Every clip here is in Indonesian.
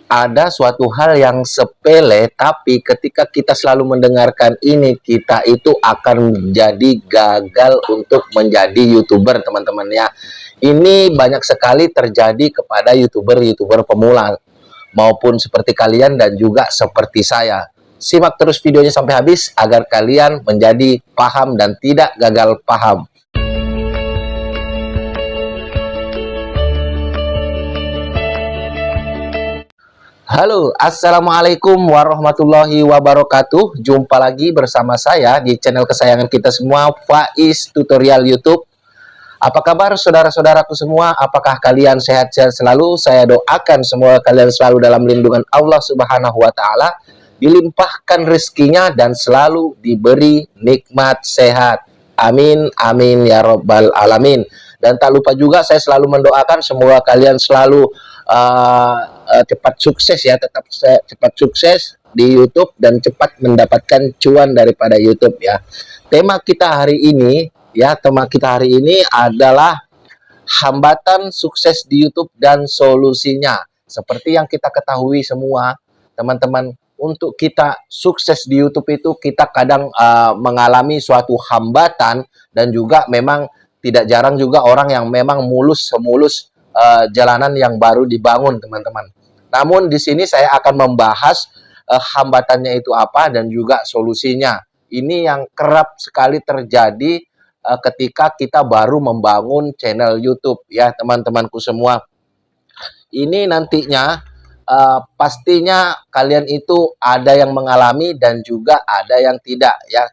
ada suatu hal yang sepele, tapi ketika kita selalu mendengarkan ini, kita itu akan menjadi gagal untuk menjadi YouTuber, teman-teman ya. Ini banyak sekali terjadi kepada YouTuber-YouTuber pemula, maupun seperti kalian dan juga seperti saya. Simak terus videonya sampai habis agar kalian menjadi paham dan tidak gagal paham. Halo, assalamualaikum warahmatullahi wabarakatuh. Jumpa lagi bersama saya di channel kesayangan kita semua, Faiz Tutorial YouTube. Apa kabar saudara-saudaraku semua? Apakah kalian sehat-sehat selalu? Saya doakan semua kalian selalu dalam lindungan Allah Subhanahu wa Ta'ala, dilimpahkan rezekinya dan selalu diberi nikmat sehat. Amin, amin ya Rabbal Alamin. Dan tak lupa juga saya selalu mendoakan semoga kalian selalu cepat sukses ya, tetap cepat sukses di YouTube dan cepat mendapatkan cuan daripada YouTube ya. Tema kita hari ini adalah hambatan sukses di YouTube dan solusinya. Seperti yang kita ketahui semua, teman-teman, untuk kita sukses di YouTube itu kita kadang mengalami suatu hambatan, dan juga memang tidak jarang juga orang yang memang semulus jalanan yang baru dibangun, teman-teman. Namun di sini saya akan membahas hambatannya itu apa dan juga solusinya. Ini yang kerap sekali terjadi ketika kita baru membangun channel YouTube ya, teman-temanku semua. Ini nantinya pastinya kalian itu ada yang mengalami dan juga ada yang tidak ya.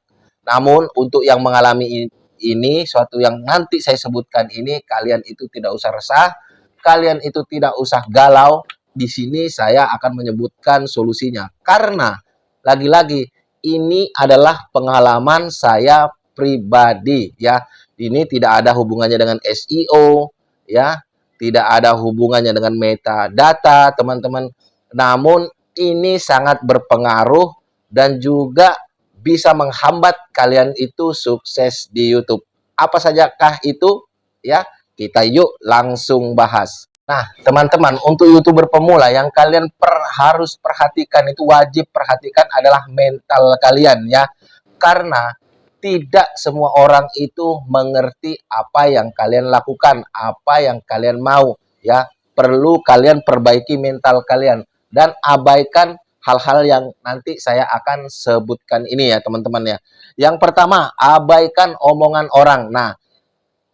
Namun untuk yang mengalami ini, suatu yang nanti saya sebutkan ini, kalian itu tidak usah resah, kalian itu tidak usah galau. Di sini saya akan menyebutkan solusinya. Karena lagi-lagi ini adalah pengalaman saya pribadi ya. Ini tidak ada hubungannya dengan SEO ya, tidak ada hubungannya dengan metadata, teman-teman. Namun ini sangat berpengaruh dan juga bisa menghambat kalian itu sukses di YouTube. Apa sajakah itu? Ya, kita yuk langsung bahas. Nah, teman-teman, untuk YouTuber pemula yang kalian harus perhatikan, itu wajib perhatikan adalah mental kalian ya. Karena tidak semua orang itu mengerti apa yang kalian lakukan, apa yang kalian mau ya. Perlu kalian perbaiki mental kalian dan abaikan hal-hal yang nanti saya akan sebutkan ini ya, teman-teman ya. Yang pertama, abaikan omongan orang. Nah,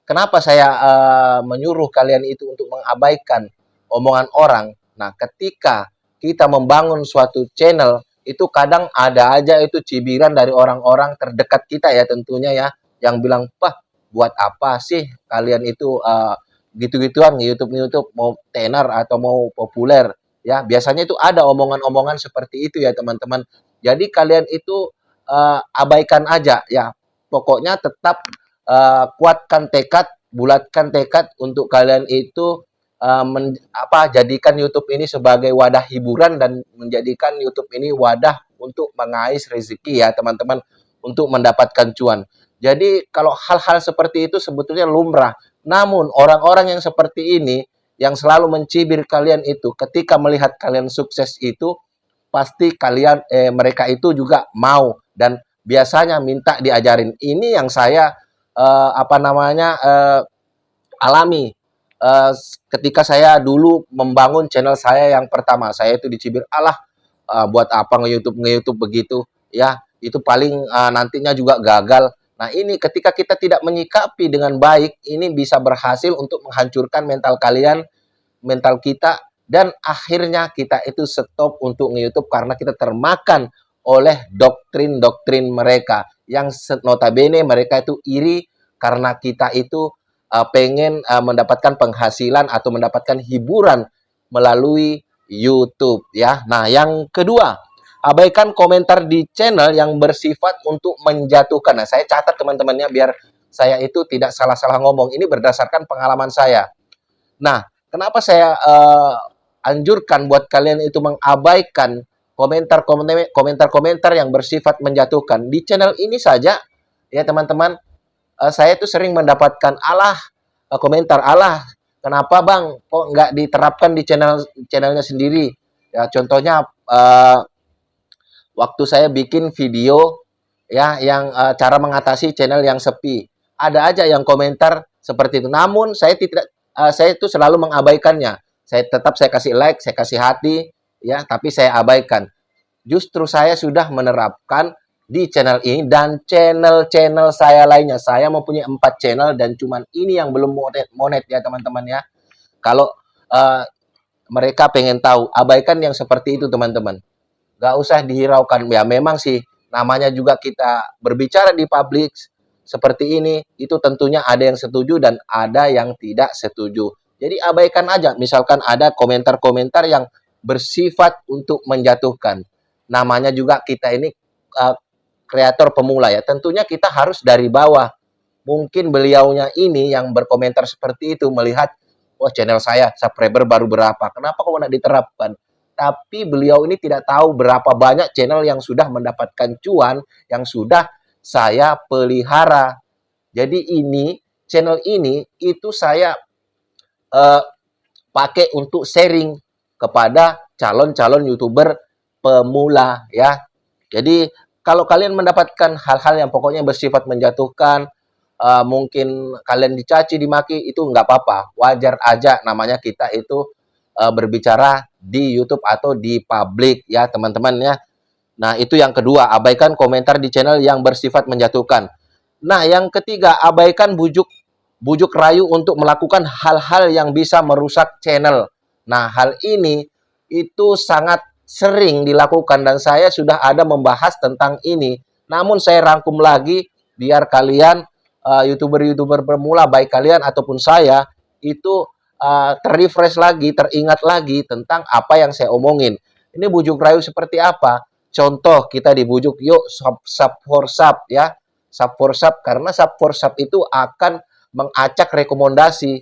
kenapa saya menyuruh kalian itu untuk mengabaikan omongan orang? Nah, ketika kita membangun suatu channel, itu kadang ada aja itu cibiran dari orang-orang terdekat kita ya tentunya ya, yang bilang, "Wah, buat apa sih kalian itu gitu-gituan YouTube mau tenar atau mau populer?" Ya, biasanya itu ada omongan-omongan seperti itu ya, teman-teman. Jadi kalian itu abaikan aja ya. Pokoknya tetap kuatkan tekad, bulatkan tekad untuk kalian itu jadikan YouTube ini sebagai wadah hiburan dan menjadikan YouTube ini wadah untuk mengais rezeki ya, teman-teman, untuk mendapatkan cuan. Jadi kalau hal-hal seperti itu sebetulnya lumrah. Namun orang-orang yang seperti ini yang selalu mencibir kalian itu, ketika melihat kalian sukses itu, pasti mereka itu juga mau dan biasanya minta diajarin. Ini yang saya alami ketika saya dulu membangun channel saya yang pertama. Saya itu dicibir, alah buat apa nge-YouTube begitu ya, itu paling nantinya juga gagal. Nah, ini ketika kita tidak menyikapi dengan baik, ini bisa berhasil untuk menghancurkan mental kalian, mental kita, dan akhirnya kita itu stop untuk nge-YouTube karena kita termakan oleh doktrin-doktrin mereka yang notabene mereka itu iri karena kita itu pengen mendapatkan penghasilan atau mendapatkan hiburan melalui YouTube ya. Nah, yang kedua, abaikan komentar di channel yang bersifat untuk menjatuhkan. Nah, saya catat teman-temannya biar saya itu tidak salah-salah ngomong. Ini berdasarkan pengalaman saya. Nah, kenapa saya anjurkan buat kalian itu mengabaikan komentar-komentar yang bersifat menjatuhkan di channel ini saja ya, teman-teman. Saya tuh sering mendapatkan komentar, alah kenapa bang kok nggak diterapkan di channelnya sendiri Ya, contohnya waktu saya bikin video ya yang cara mengatasi channel yang sepi. Ada aja yang komentar seperti itu. Namun saya itu selalu mengabaikannya. Saya kasih like, saya kasih hati ya, tapi saya abaikan. Justru saya sudah menerapkan di channel ini dan channel-channel saya lainnya. Saya mempunyai 4 channel dan cuman ini yang belum monet ya teman-teman ya. Kalau uh, mereka pengen tahu, abaikan yang seperti itu teman-teman. Gak usah dihiraukan. Ya memang sih, namanya juga kita berbicara di publik seperti ini, itu tentunya ada yang setuju dan ada yang tidak setuju. Jadi abaikan aja. Misalkan ada komentar-komentar yang bersifat untuk menjatuhkan. Namanya juga kita ini uh, kreator pemula ya. Tentunya kita harus dari bawah. Mungkin beliaunya ini yang berkomentar seperti itu melihat, wah channel saya subscriber baru berapa, kenapa kok nggak diterapkan? Tapi beliau ini tidak tahu berapa banyak channel yang sudah mendapatkan cuan, yang sudah saya pelihara. Jadi ini, channel ini, itu saya uh, pakai untuk sharing kepada calon-calon YouTuber pemula ya. Jadi kalau kalian mendapatkan hal-hal yang pokoknya bersifat menjatuhkan, mungkin kalian dicaci, dimaki, itu nggak apa-apa. Wajar aja, namanya kita itu berbicara di YouTube atau di publik ya teman-teman ya. Nah itu yang kedua, abaikan komentar di channel yang bersifat menjatuhkan. Nah yang ketiga, abaikan bujuk rayu untuk melakukan hal-hal yang bisa merusak channel. Nah hal ini itu sangat sering dilakukan dan saya sudah ada membahas tentang ini. Namun saya rangkum lagi biar kalian YouTuber-YouTuber pemula, baik kalian ataupun saya, itu terrefresh lagi, teringat lagi tentang apa yang saya omongin. Ini bujuk rayu seperti apa? Contoh kita dibujuk, yuk sub for sub ya. Sub for sub, karena sub for sub itu akan mengacak rekomendasi.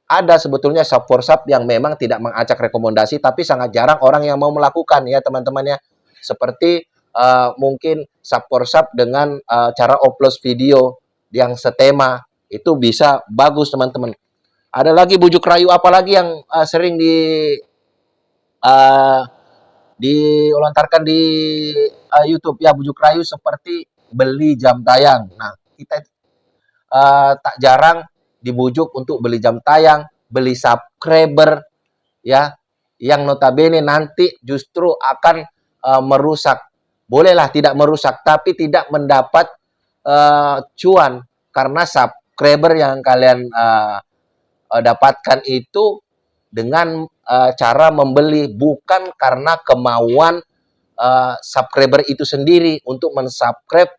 Ada sebetulnya sub for sub yang memang tidak mengacak rekomendasi, tapi sangat jarang orang yang mau melakukan ya teman-teman ya. Seperti mungkin sub for sub dengan cara upload video yang setema, itu bisa bagus teman-teman. Ada lagi bujuk rayu apalagi yang sering uh, dilontarkan di YouTube ya, bujuk rayu seperti beli jam tayang. Nah, kita tak jarang dibujuk untuk beli jam tayang, beli subscriber ya, yang notabene nanti justru akan merusak. Bolehlah tidak merusak, tapi tidak mendapat cuan karena subscriber yang kalian dapatkan itu dengan cara membeli, bukan karena kemauan subscriber itu sendiri untuk mensubscribe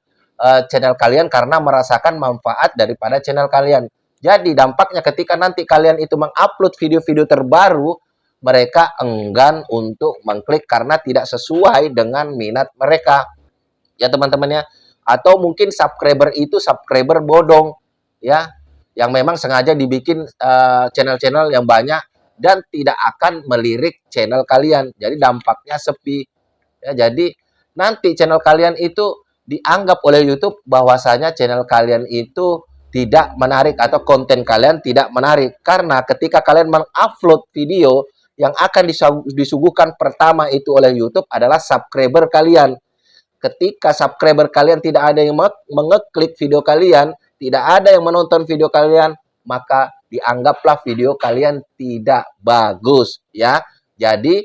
channel kalian karena merasakan manfaat daripada channel kalian. Jadi dampaknya ketika nanti kalian itu mengupload video-video terbaru, mereka enggan untuk mengklik karena tidak sesuai dengan minat mereka. Ya teman-teman ya. Atau mungkin subscriber itu subscriber bodong ya, yang memang sengaja dibikin channel-channel yang banyak dan tidak akan melirik channel kalian. Jadi dampaknya sepi. Ya, jadi nanti channel kalian itu dianggap oleh YouTube bahwasanya channel kalian itu tidak menarik atau konten kalian tidak menarik. Karena ketika kalian mengupload video, yang akan disuguhkan pertama itu oleh YouTube adalah subscriber kalian. Ketika subscriber kalian tidak ada yang mengeklik video kalian, tidak ada yang menonton video kalian, maka dianggaplah video kalian tidak bagus ya. Jadi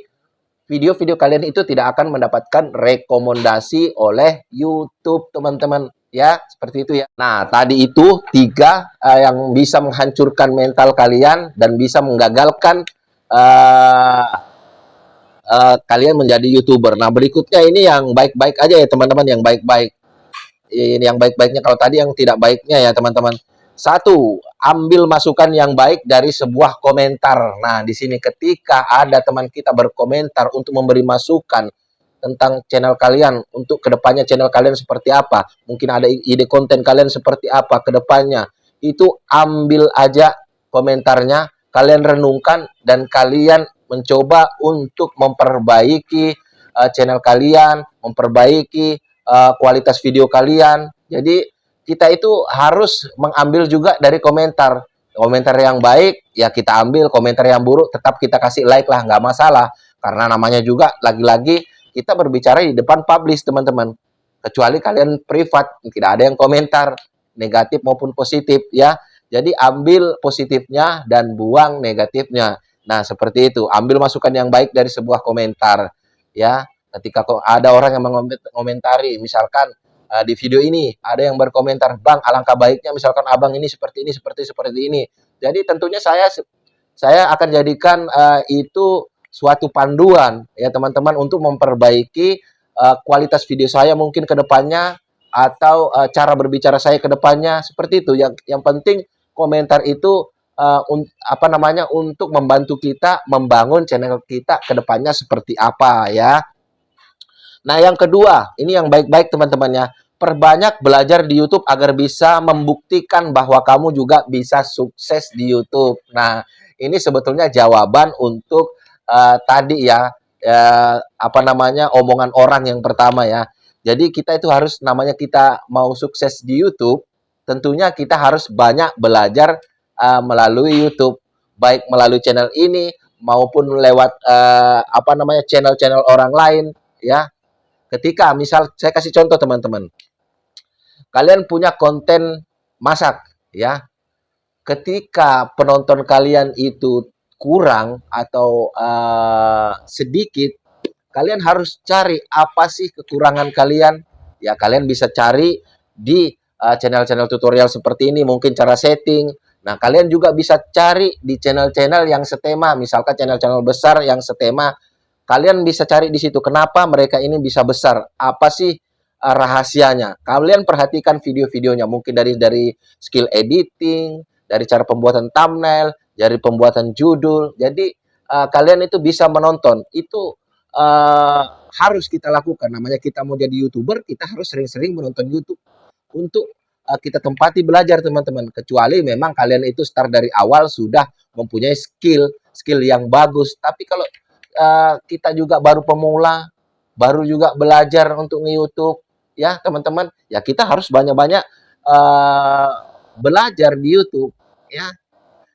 video-video kalian itu tidak akan mendapatkan rekomendasi oleh YouTube teman-teman ya, seperti itu ya. Nah tadi itu 3 yang bisa menghancurkan mental kalian dan bisa menggagalkan kalian menjadi YouTuber. Nah berikutnya ini yang baik-baik aja ya teman-teman, yang baik-baik. Ini yang baik-baiknya, kalau tadi yang tidak baiknya ya teman-teman. 1, ambil masukan yang baik dari sebuah komentar. Nah, di sini ketika ada teman kita berkomentar untuk memberi masukan tentang channel kalian, untuk kedepannya channel kalian seperti apa, mungkin ada ide konten kalian seperti apa kedepannya, itu ambil aja komentarnya, kalian renungkan, dan kalian mencoba untuk memperbaiki channel kalian, memperbaiki kualitas video kalian. Jadi kita itu harus mengambil juga dari komentar. Komentar yang baik ya kita ambil, komentar yang buruk tetap kita kasih like lah, nggak masalah. Karena namanya juga lagi-lagi kita berbicara di depan publish, teman-teman. Kecuali kalian privat, tidak ada yang komentar negatif maupun positif ya. Jadi ambil positifnya dan buang negatifnya. Nah, seperti itu. Ambil masukan yang baik dari sebuah komentar ya. Ketika ada orang yang mengomentari, misalkan di video ini ada yang berkomentar, "Bang, alangkah baiknya misalkan Abang ini seperti ini, seperti ini." Jadi tentunya saya akan jadikan itu suatu panduan ya teman-teman untuk memperbaiki kualitas video saya mungkin ke depannya atau cara berbicara saya ke depannya seperti itu. Yang penting komentar itu apa namanya untuk membantu kita membangun channel kita ke depannya seperti apa ya. Nah, yang kedua, ini yang baik-baik teman-teman ya. Perbanyak belajar di YouTube agar bisa membuktikan bahwa kamu juga bisa sukses di YouTube. Nah, ini sebetulnya jawaban untuk tadi ya, apa namanya, omongan orang yang pertama ya. Jadi kita itu harus namanya kita mau sukses di YouTube, tentunya kita harus banyak belajar melalui YouTube, baik melalui channel ini maupun lewat apa namanya channel-channel orang lain ya. Ketika misal saya kasih contoh teman-teman, kalian punya konten masak ya. Ketika penonton kalian itu kurang atau sedikit, kalian harus cari apa sih kekurangan kalian. Ya kalian bisa cari di channel-channel tutorial seperti ini, mungkin cara setting. Nah, kalian juga bisa cari di channel-channel yang setema, misalkan channel-channel besar yang setema. Kalian bisa cari di situ kenapa mereka ini bisa besar. Apa sih rahasianya? Kalian perhatikan video-videonya, mungkin dari skill editing, dari cara pembuatan thumbnail, dari pembuatan judul. Jadi kalian itu bisa menonton. Itu harus kita lakukan. Namanya kita mau jadi YouTuber, kita harus sering-sering menonton YouTube untuk kita tempati belajar teman-teman. Kecuali memang kalian itu start dari awal sudah mempunyai skill yang bagus. Tapi kalau kita juga baru pemula, baru juga belajar untuk nge-YouTube, ya teman-teman, ya kita harus banyak-banyak belajar di YouTube, ya.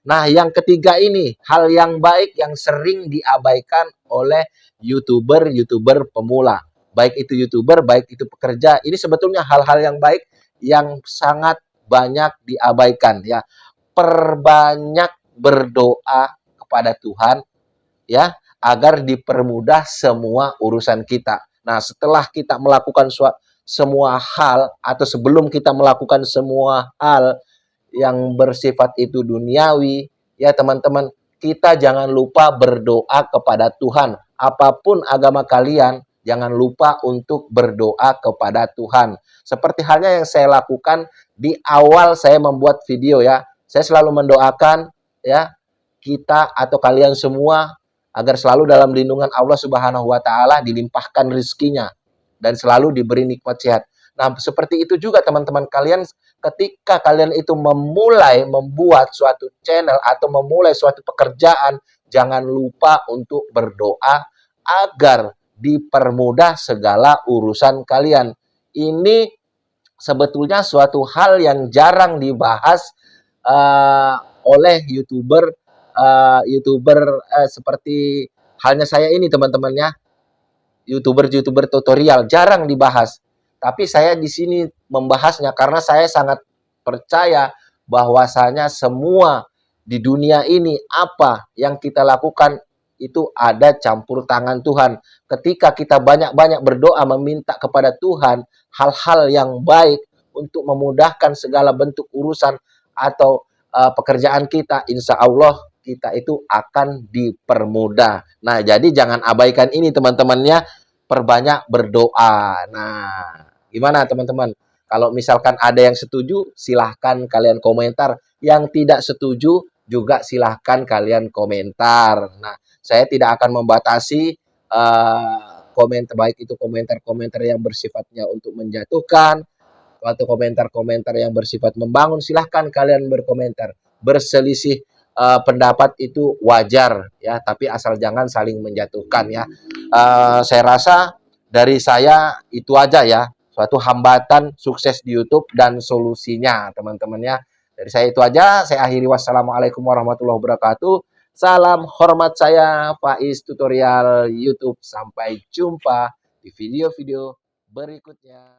Nah, yang ketiga ini, hal yang baik yang sering diabaikan oleh YouTuber pemula. Baik itu YouTuber, baik itu pekerja. Ini sebetulnya hal-hal yang baik yang sangat banyak diabaikan, ya. Perbanyak berdoa kepada Tuhan, ya, agar dipermudah semua urusan kita. Nah, setelah kita melakukan semua hal atau sebelum kita melakukan semua hal yang bersifat itu duniawi, ya teman-teman, kita jangan lupa berdoa kepada Tuhan. Apapun agama kalian, jangan lupa untuk berdoa kepada Tuhan. Seperti halnya yang saya lakukan di awal saya membuat video ya. Saya selalu mendoakan ya kita atau kalian semua agar selalu dalam lindungan Allah Subhanahu wa taala, dilimpahkan rezekinya dan selalu diberi nikmat sehat. Nah, seperti itu juga teman-teman kalian ketika kalian itu memulai membuat suatu channel atau memulai suatu pekerjaan, jangan lupa untuk berdoa agar dipermudah segala urusan kalian. Ini sebetulnya suatu hal yang jarang dibahas oleh YouTuber seperti halnya saya ini teman-teman ya, YouTuber tutorial jarang dibahas. Tapi saya di sini membahasnya karena saya sangat percaya bahwasanya semua di dunia ini apa yang kita lakukan itu ada campur tangan Tuhan. Ketika kita banyak-banyak berdoa meminta kepada Tuhan hal-hal yang baik untuk memudahkan segala bentuk urusan atau pekerjaan kita, insya Allah kita itu akan dipermudah. Nah, jadi jangan abaikan ini teman-temannya, perbanyak berdoa. Nah, gimana teman-teman? Kalau misalkan ada yang setuju, silahkan kalian komentar. Yang tidak setuju juga silahkan kalian komentar. Nah, saya tidak akan membatasi komentar, baik itu komentar-komentar yang bersifatnya untuk menjatuhkan, atau komentar-komentar yang bersifat membangun, silahkan kalian berkomentar. Berselisih pendapat itu wajar ya, tapi asal jangan saling menjatuhkan ya. Saya rasa dari saya itu aja ya, suatu hambatan sukses di YouTube dan solusinya teman-teman ya. Dari saya itu aja, saya akhiri, wassalamualaikum warahmatullahi wabarakatuh. Salam hormat saya, Faiz Tutorial YouTube. Sampai jumpa di video-video berikutnya.